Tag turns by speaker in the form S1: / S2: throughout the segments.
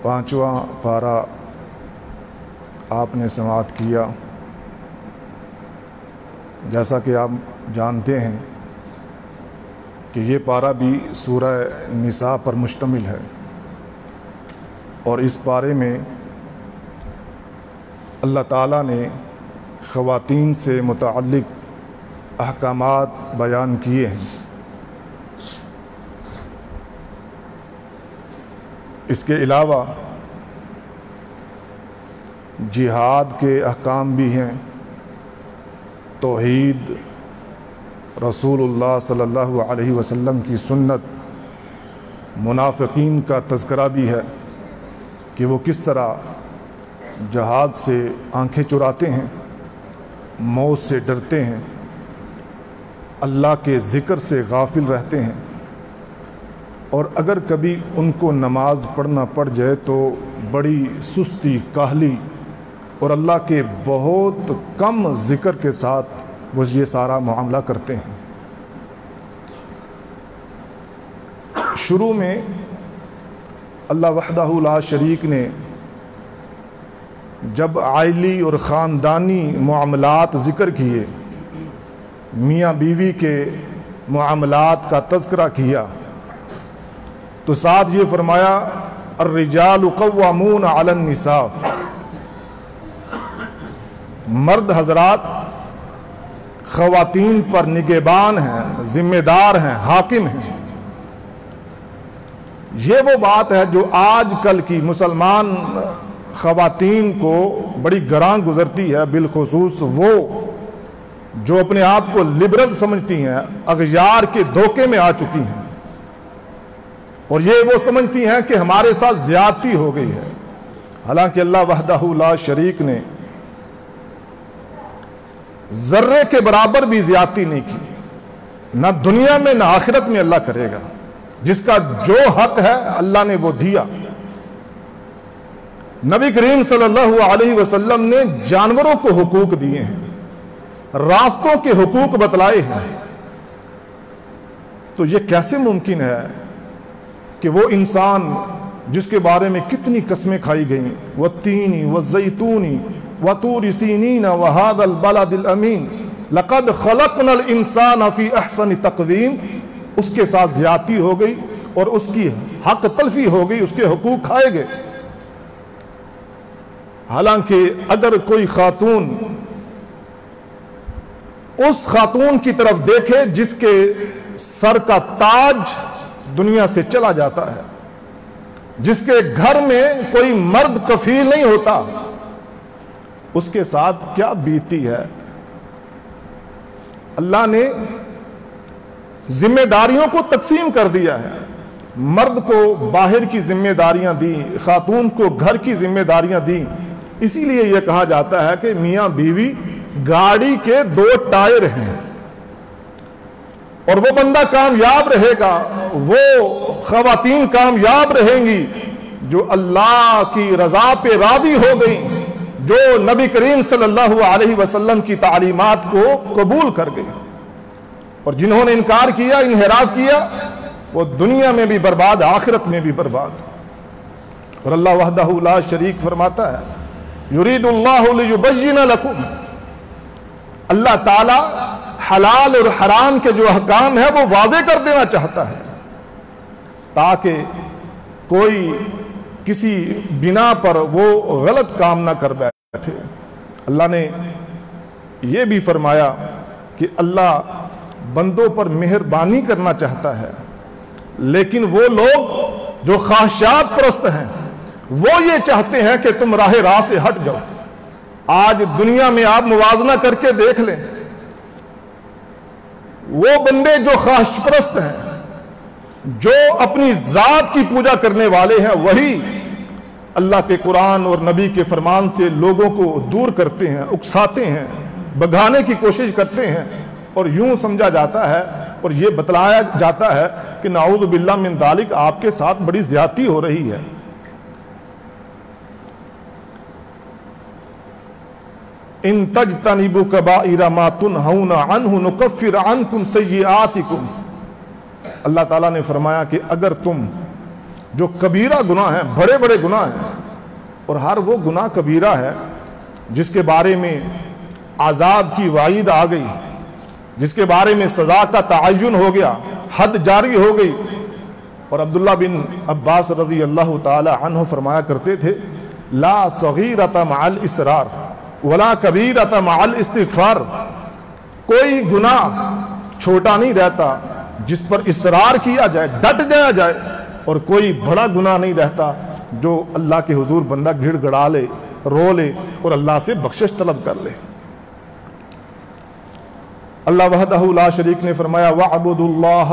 S1: 5واں پارہ آپ نے سماعت کیا۔ جیسا کہ آپ جانتے ہیں کہ یہ پارہ بھی سورہ نساء پر مشتمل ہے، اور اس پارے میں اللہ تعالیٰ نے خواتین سے متعلق احکامات بیان کیے ہیں۔ اس کے علاوہ جہاد کے احکام بھی ہیں، توحید، رسول اللہ صلی اللہ علیہ وسلم کی سنت، منافقین کا تذکرہ بھی ہے کہ وہ کس طرح جہاد سے آنکھیں چراتے ہیں، موت سے ڈرتے ہیں، اللہ کے ذکر سے غافل رہتے ہیں، اور اگر کبھی ان کو نماز پڑھنا پڑ جائے تو بڑی سستی، کاہلی اور اللہ کے بہت کم ذکر کے ساتھ وہ یہ سارا معاملہ کرتے ہیں۔ شروع میں اللہ وحدہ لا شریک نے جب عائلی اور خاندانی معاملات ذکر کیے، میاں بیوی کے معاملات کا تذکرہ کیا، تو ساتھ یہ فرمایا الرجال قوامون علی النساء، مرد حضرات خواتین پر نگہبان ہیں، ذمہ دار ہیں، حاکم ہیں۔ یہ وہ بات ہے جو آج کل کی مسلمان خواتین کو بڑی گراں گزرتی ہے، بالخصوص وہ جو اپنے آپ کو لبرل سمجھتی ہیں، اغیار کے دھوکے میں آ چکی ہیں، اور یہ وہ سمجھتی ہیں کہ ہمارے ساتھ زیادتی ہو گئی ہے، حالانکہ اللہ وحدہ لا شریک نے ذرے کے برابر بھی زیادتی نہیں کی، نہ دنیا میں نہ آخرت میں اللہ کرے گا۔ جس کا جو حق ہے اللہ نے وہ دیا۔ نبی کریم صلی اللہ علیہ وسلم نے جانوروں کو حقوق دیے ہیں، راستوں کے حقوق بتلائے ہیں، تو یہ کیسے ممکن ہے کہ وہ انسان جس کے بارے میں کتنی قسمیں کھائی گئیں، والتین والزیتون وطور سینین وہذا البلد الامین لقد خلقنا الانسان فی احسن تقویم، اس کے ساتھ زیادتی ہو گئی اور اس کی حق تلفی ہو گئی، اس کے حقوق کھائے گئے۔ حالانکہ اگر کوئی خاتون اس خاتون کی طرف دیکھے جس کے سر کا تاج دنیا سے چلا جاتا ہے، جس کے گھر میں کوئی مرد کفیل نہیں ہوتا، اس کے ساتھ کیا بیتی ہے۔ اللہ نے ذمہ داریوں کو تقسیم کر دیا ہے، مرد کو باہر کی ذمہ داریاں دیں، خاتون کو گھر کی ذمہ داریاں دیں۔ اسی لیے یہ کہا جاتا ہے کہ میاں بیوی گاڑی کے 2 ٹائر ہیں، اور وہ بندہ کامیاب رہے گا، وہ خواتین کامیاب رہیں گی جو اللہ کی رضا پہ راضی ہو گئی، جو نبی کریم صلی اللہ علیہ وسلم کی تعلیمات کو قبول کر گئی، اور جنہوں نے انکار کیا، انحراف کیا، وہ دنیا میں بھی برباد، آخرت میں بھی برباد۔ اور اللہ وحدہ لا شریک فرماتا ہے یرید اللہ لیبین لکم، اللہ تعالی حلال اور حرام کے جو احکام ہیں وہ واضح کر دینا چاہتا ہے، تاکہ کوئی کسی بنا پر وہ غلط کام نہ کر بیٹھے۔ اللہ نے یہ بھی فرمایا کہ اللہ بندوں پر مہربانی کرنا چاہتا ہے، لیکن وہ لوگ جو خواہشات پرست ہیں وہ یہ چاہتے ہیں کہ تم راہ سے ہٹ جاؤ۔ آج دنیا میں آپ موازنہ کر کے دیکھ لیں، وہ بندے جو خواہش پرست ہیں، جو اپنی ذات کی پوجا کرنے والے ہیں، وہی اللہ کے قرآن اور نبی کے فرمان سے لوگوں کو دور کرتے ہیں، اکساتے ہیں، بھگانے کی کوشش کرتے ہیں، اور یوں سمجھا جاتا ہے اور یہ بتلایا جاتا ہے کہ نعوذ باللہ من ذالک آپ کے ساتھ بڑی زیادتی ہو رہی ہے۔ ان تجتنبوا کبائر ما تنہون عنہ نکفر عنکم سیئاتکم، اللہ تعالیٰ نے فرمایا کہ اگر تم جو کبیرہ گناہ ہیں، بڑے بڑے گناہ ہیں، اور ہر وہ گناہ کبیرہ ہے جس کے بارے میں عذاب کی وعید آ گئی، جس کے بارے میں سزا کا تعین ہو گیا، حد جاری ہو گئی۔ اور عبداللہ بن عباس رضی اللہ تعالی عنہ فرمایا کرتے تھے، لا صغیرۃ مع الاصرار ولا کبیرۃ مع الاستغفار، کوئی گناہ چھوٹا نہیں رہتا جس پر اصرار کیا جائے، ڈٹ جایا جائے، اور کوئی بڑا گناہ نہیں رہتا جو اللہ کے حضور بندہ گڑ گڑا لے، رو لے اور اللہ سے بخشش طلب کر لے۔ اللہ وحدہ لا شریک نے فرمایا وَاعْبُدُوا اللَّهَ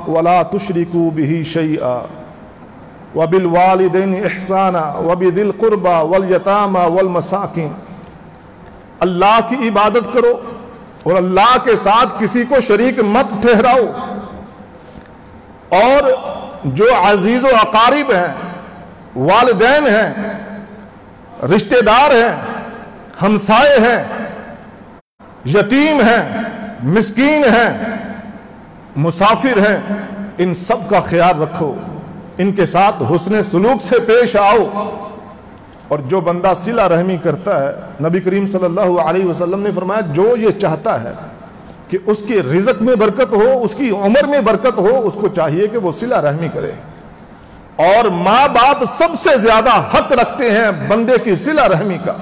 S1: وَلَا تُشْرِكُوا بِهِ شَيْئًا وَبِالْوَالِدَيْنِ إِحْسَانًا وَبِذِي الْقُرْبَى وَالْيَتَامَى وَالْمَسَاكِينِ، اللہ کی عبادت کرو اور اللہ کے ساتھ کسی کو شریک مت ٹھہراؤ، اور جو عزیز و اقارب ہیں، والدین ہیں، رشتہ دار ہیں، ہمسائے ہیں، یتیم ہیں، مسکین ہیں، مسافر ہیں، ان سب کا خیال رکھو، ان کے ساتھ حسن سلوک سے پیش آؤ۔ اور جو بندہ صلہ رحمی کرتا ہے، نبی کریم صلی اللہ علیہ وسلم نے فرمایا جو یہ چاہتا ہے کہ اس کے رزق میں برکت ہو، اس کی عمر میں برکت ہو، اس کو چاہیے کہ وہ صلہ رحمی کرے۔ اور ماں باپ سب سے زیادہ حق رکھتے ہیں بندے کی صلہ رحمی کا۔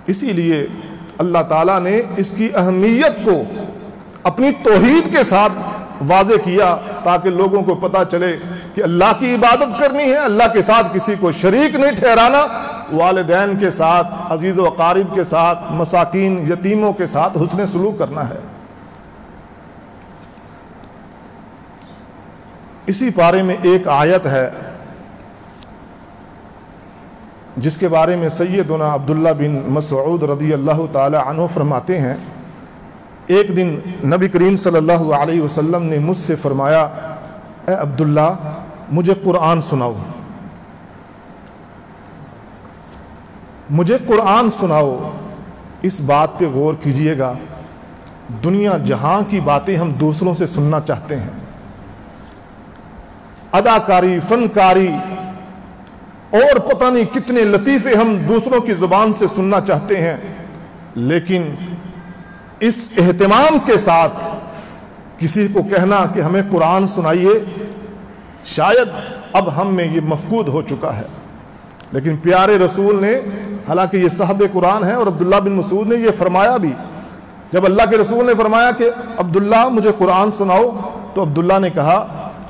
S1: اسی لیے اللہ تعالیٰ نے اس کی اہمیت کو اپنی توحید کے ساتھ واضح کیا تاکہ لوگوں کو پتہ چلے کہ اللہ کی عبادت کرنی ہے، اللہ کے ساتھ کسی کو شریک نہیں ٹھہرانا، والدین کے ساتھ، عزیز و اقارب کے ساتھ، مساکین یتیموں کے ساتھ حسن سلوک کرنا ہے۔ اسی پارے میں ایک آیت ہے جس کے بارے میں سیدنا عبداللہ بن مسعود رضی اللہ تعالی عنہ فرماتے ہیں، ایک دن نبی کریم صلی اللہ علیہ وسلم نے مجھ سے فرمایا، اے عبداللہ مجھے قرآن سناؤ، مجھے قرآن سناؤ۔ اس بات پہ غور کیجئے گا، دنیا جہاں کی باتیں ہم دوسروں سے سننا چاہتے ہیں، اداکاری، فنکاری اور پتہ نہیں کتنے لطیفے ہم دوسروں کی زبان سے سننا چاہتے ہیں، لیکن اس اہتمام کے ساتھ کسی کو کہنا کہ ہمیں قرآن سنائیے، شاید اب ہم میں یہ مفقود ہو چکا ہے۔ لیکن پیارے رسول نے، حالانکہ یہ صاحب قرآن ہے اور عبداللہ بن مسعود نے یہ فرمایا بھی، جب اللہ کے رسول نے فرمایا کہ عبداللہ مجھے قرآن سناؤ، تو عبداللہ نے کہا،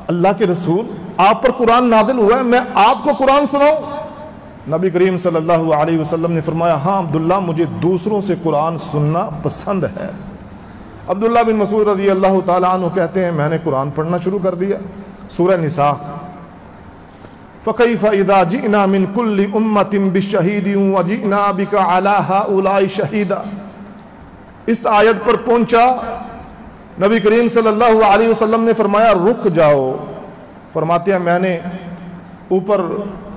S1: اللہ کے رسول آپ پر قرآن نازل ہوا ہے، میں آپ کو قرآن سناؤں؟ نبی کریم صلی اللہ علیہ وسلم نے فرمایا، ہاں عبداللہ مجھے دوسروں سے قرآن سننا پسند ہے۔ عبداللہ بن مسعود رضی اللہ تعالیٰ عنہ کہتے ہیں، میں نے قرآن پڑھنا شروع کر دیا، سورہ نساء، فَكَيْفَ إِذَا جِئْنَا مِن كُلِّ أُمَّةٍ بِالشَّهِيدٍ وَجِئْنَا بِكَ عَلَى هَؤُلَاءِ شَهِيدًا۔ اس آیت پر پہنچا، نبی کریم صلی اللہ علیہ وسلم نے فرمایا رک جاؤ۔ فرماتے ہیں میں نے اوپر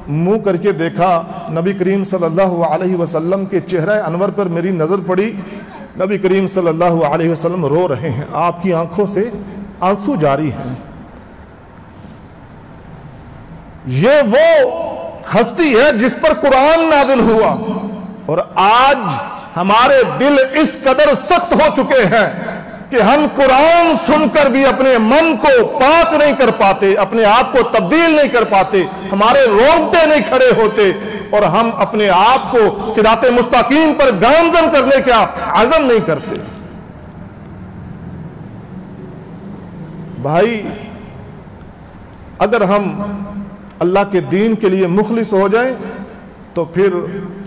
S1: منہ کر کے دیکھا، نبی کریم صلی اللہ علیہ وسلم کے چہرہ انور پر میری نظر پڑی، نبی کریم صلی اللہ علیہ وسلم رو رہے ہیں، آپ کی آنکھوں سے آنسو جاری ہیں۔ یہ وہ ہستی ہے جس پر قرآن نازل ہوا، اور آج ہمارے دل اس قدر سخت ہو چکے ہیں کہ ہم قرآن سن کر بھی اپنے من کو پاک نہیں کر پاتے، اپنے آپ کو تبدیل نہیں کر پاتے، ہمارے رونگٹے نہیں کھڑے ہوتے، اور ہم اپنے آپ کو صراط مستقیم پر گامزن کرنے کا عزم نہیں کرتے۔ بھائی، اگر ہم اللہ کے دین کے لیے مخلص ہو جائیں تو پھر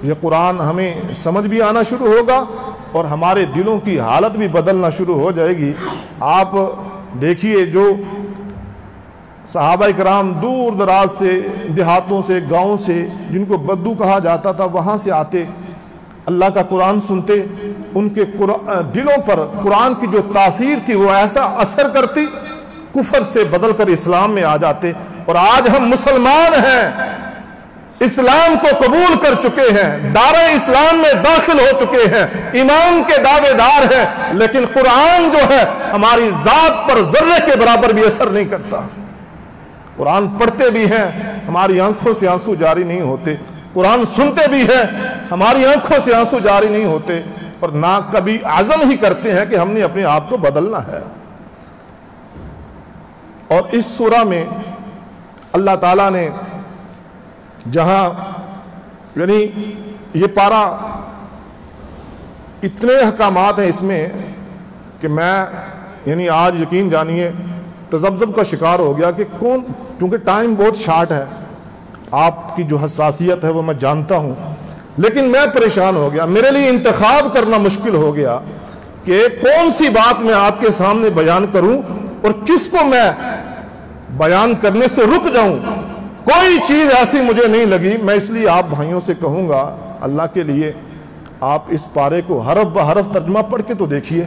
S1: یہ قرآن ہمیں سمجھ بھی آنا شروع ہوگا اور ہمارے دلوں کی حالت بھی بدلنا شروع ہو جائے گی۔ آپ دیکھیے جو صحابہ کرام دور دراز سے، دیہاتوں سے، گاؤں سے، جن کو بدو کہا جاتا تھا، وہاں سے آتے، اللہ کا قرآن سنتے، ان کے دلوں پر قرآن کی جو تاثیر تھی وہ ایسا اثر کرتی، کفر سے بدل کر اسلام میں آ جاتے۔ اور آج ہم مسلمان ہیں، اسلام کو قبول کر چکے ہیں، دار اسلام میں داخل ہو چکے ہیں، ایمان کے دعوے دار ہیں، لیکن قرآن جو ہے ہماری ذات پر ذرے کے برابر بھی اثر نہیں کرتا۔ قرآن پڑھتے بھی ہیں ہماری آنکھوں سے آنسو جاری نہیں ہوتے، قرآن سنتے بھی ہیں ہماری آنکھوں سے آنسو جاری نہیں ہوتے، اور نہ کبھی عزم ہی کرتے ہیں کہ ہم نے اپنے آپ کو بدلنا ہے۔ اور اس سورہ میں اللہ تعالیٰ نے جہاں یعنی یہ پارا اتنے احکامات ہیں اس میں کہ میں یعنی آج یقین جانیے تذبذب کا شکار ہو گیا کہ کون، چونکہ ٹائم بہت شارٹ ہے، آپ کی جو حساسیت ہے وہ میں جانتا ہوں، لیکن میں پریشان ہو گیا، میرے لیے انتخاب کرنا مشکل ہو گیا کہ کون سی بات میں آپ کے سامنے بیان کروں اور کس کو میں بیان کرنے سے رک جاؤں۔ کوئی چیز ایسی مجھے نہیں لگی، میں اس لیے آپ بھائیوں سے کہوں گا اللہ کے لیے آپ اس پارے کو حرف بحرف ترجمہ پڑھ کے تو دیکھیے،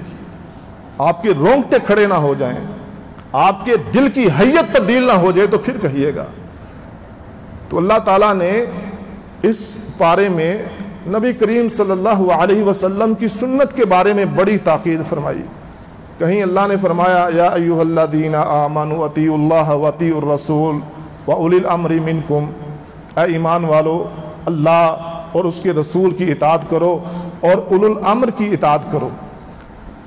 S1: آپ کے رونگٹے کھڑے نہ ہو جائیں، آپ کے دل کی حیت تبدیل نہ ہو جائے تو پھر کہیے گا۔ تو اللہ تعالیٰ نے اس پارے میں نبی کریم صلی اللہ علیہ وسلم کی سنت کے بارے میں بڑی تاکید فرمائی۔ کہیں اللہ نے فرمایا یا ایھا الذین آمنوا اطیعوا اللہ واطیعوا الرسول واولی الامر منکم، اے ایمان والو اللہ اور اس کے رسول کی اطاعت کرو اور اولو الامر کی اطاعت کرو۔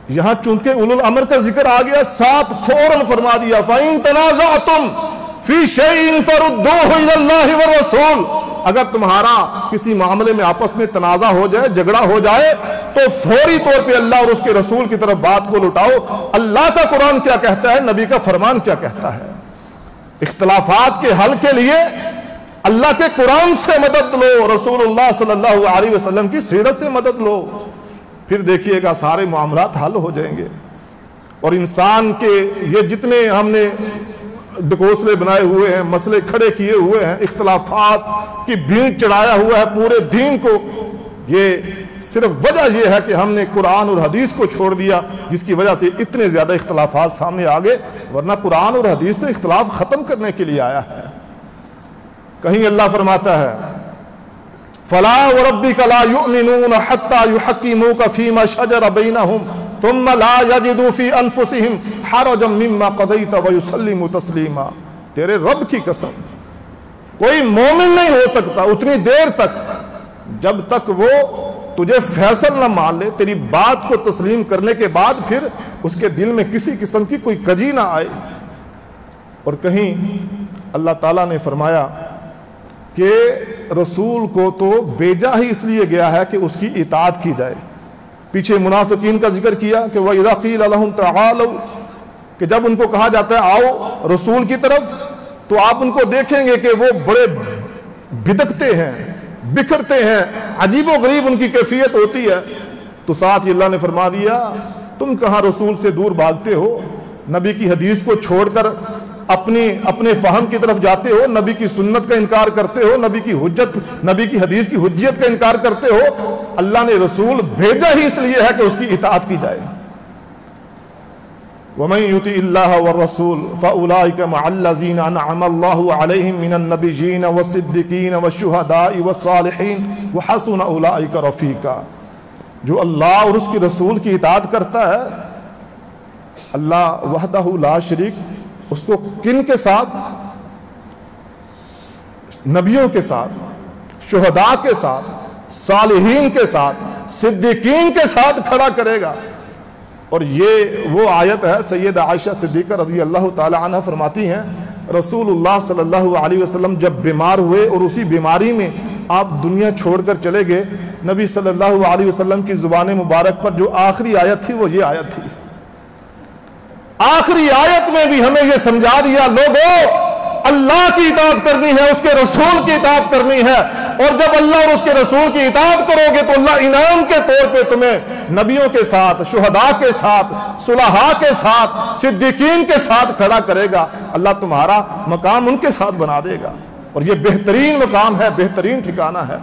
S1: یہاں چونکہ اولو الامر کا ذکر آ گیا، ساتھ فوراً فرما دیا فَإِن تَنَازَعْتُمْ فِي شَيْءٍ فَرُدُّوهُ إِلَى اللَّهِ وَالرَّسُولِ، اگر تمہارا کسی معاملے میں آپس میں تنازع ہو جائے، جھگڑا ہو جائے، تو فوری طور پہ اللہ اور اس کے رسول کی طرف بات کو لٹاؤ۔ اللہ کا قرآن کیا کہتا ہے، نبی کا فرمان کیا کہتا ہے۔ اختلافات کے حل کے لیے اللہ کے قرآن سے مدد لو، رسول اللہ صلی اللہ علیہ وسلم کی سیرت سے مدد لو، پھر دیکھیے گا سارے معاملات حل ہو جائیں گے۔ اور انسان کے یہ جتنے ہم نے ڈکوسلے بنائے ہوئے ہیں، مسئلے کھڑے کیے ہوئے ہیں، اختلافات کی بھینٹ چڑھایا ہوا ہے پورے دین کو، یہ صرف وجہ یہ ہے کہ ہم نے قرآن اور حدیث کو چھوڑ دیا، جس کی وجہ سے اتنے زیادہ اختلافات سامنے آ گئے، ورنہ قرآن اور حدیث تو اختلاف ختم کرنے کے لیے آیا ہے۔ کہیں اللہ فرماتا ہے فَلَا وَرَبِّكَ لَا يُؤْمِنُونَ حَتَّى يُحَكِّمُوكَ فِي مَا شَجَرَ بَيْنَهُمْ ثُمَّ لَا يَجِدُوا فِي أَنفُسِهِمْ حَرَجًا مِّمَّا قَضَيْتَ وَيُسَلِّمُوا تَسْلِيمًا۔ تیرے رب کی قسم کوئی مومن نہیں ہو سکتا اتنی دیر تک جب تک وہ تجھے فیصل نہ مان لے، تیری بات کو تسلیم کرنے کے بعد پھر اس کے دل میں کسی قسم کی کوئی کجی نہ آئے۔ اور کہیں اللہ تعالیٰ نے فرمایا کہ رسول کو تو بھیجا ہی اس لیے گیا ہے کہ اس کی اطاعت کی جائے۔ پیچھے منافقین کا ذکر کیا کہ وَإِذَا قِيلَ لَهُمْ تَعَالَوْا، کہ جب ان کو کہا جاتا ہے آؤ رسول کی طرف، تو آپ ان کو دیکھیں گے کہ وہ بڑے بھدکتے ہیں، بکھرتے ہیں، عجیب و غریب ان کی کیفیت ہوتی ہے۔ تو ساتھ ہی اللہ نے فرما دیا تم کہاں رسول سے دور بھاگتے ہو، نبی کی حدیث کو چھوڑ کر اپنے فہم کی طرف جاتے ہو، نبی کی سنت کا انکار کرتے ہو، نبی کی حدیث کی حجیت کا انکار کرتے ہو۔ اللہ نے رسول بھیجا ہی اس لیے ہے کہ اس کی اطاعت کی جائے۔ وَمَن يُطِعِ اللَّهَ وَالرَّسُولَ فَأُولَٰئِكَ مَعَ الَّذِينَ أَنْعَمَ اللَّهُ عَلَيْهِم مِّنَ النَّبِيِّينَ وَالصِّدِّيقِينَ وَالشُّهَدَاءِ وَالصَّالِحِينَ وَحَسُنَ أُولَٰئِكَ رَفِيقًا۔ جو اللہ اور اس کے رسول کی اطاعت کرتا ہے، اللہ وحدہ لا شریک، اس کو کن کے ساتھ؟ نبیوں کے ساتھ، شہداء کے ساتھ، صالحین کے ساتھ، صدیقین کے ساتھ کھڑا کرے گا۔ اور یہ وہ آیت ہے، سیدہ عائشہ صدیقہ رضی اللہ تعالی عنہ فرماتی ہیں رسول اللہ صلی اللہ علیہ وسلم جب بیمار ہوئے اور اسی بیماری میں آپ دنیا چھوڑ کر چلے گئے، نبی صلی اللہ علیہ وسلم کی زبان مبارک پر جو آخری آیت تھی وہ یہ آیت تھی۔ آخری آیت میں بھی ہمیں یہ سمجھا دیا لوگوں اللہ کی اطاعت کرنی ہے، اس کے رسول کی اطاعت کرنی ہے، اور جب اللہ اور اس کے رسول کی اطاعت کرو گے تو اللہ انعام کے طور پہ تمہیں نبیوں کے ساتھ، شہداء کے ساتھ، صلحاء کے ساتھ، صدیقین کے ساتھ کھڑا کرے گا۔ اللہ تمہارا مقام ان کے ساتھ بنا دے گا، اور یہ بہترین مقام ہے، بہترین ٹھکانہ ہے۔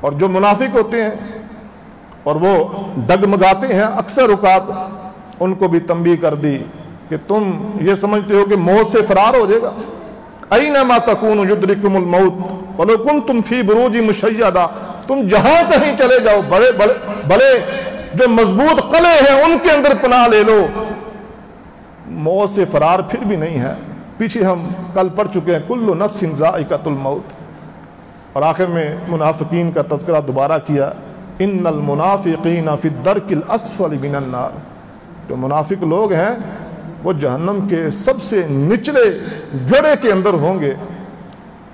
S1: اور جو منافق ہوتے ہیں اور وہ ڈگمگاتے ہیں، اکثر اوقات ان کو بھی تنبیہ کر دی کہ تم یہ سمجھتے ہو کہ موت سے فرار ہو جائے گا۔ اینما تکونوا یدرککم الموت ولو کنتم فی بروج مشیدہ، تم جہاں کہیں چلے جاؤ، بڑے جو مضبوط قلعے ہیں ان کے اندر پناہ لے لو، موت سے فرار پھر بھی نہیں ہے۔ پیچھے ہم کل پڑھ چکے ہیں کل نفس ذائقۃ الموت، اور آخر میں منافقین کا تذکرہ دوبارہ کیا، ان المنافقین فی الدرک الاسفل من النار، جو منافق لوگ ہیں وہ جہنم کے سب سے نچلے گڑھے کے اندر ہوں گے۔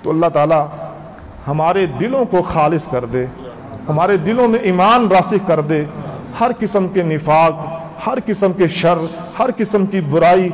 S1: تو اللہ تعالی ہمارے دلوں کو خالص کر دے، ہمارے دلوں میں ایمان راسخ کر دے، ہر قسم کے نفاق، ہر قسم کے شر، ہر قسم کی برائی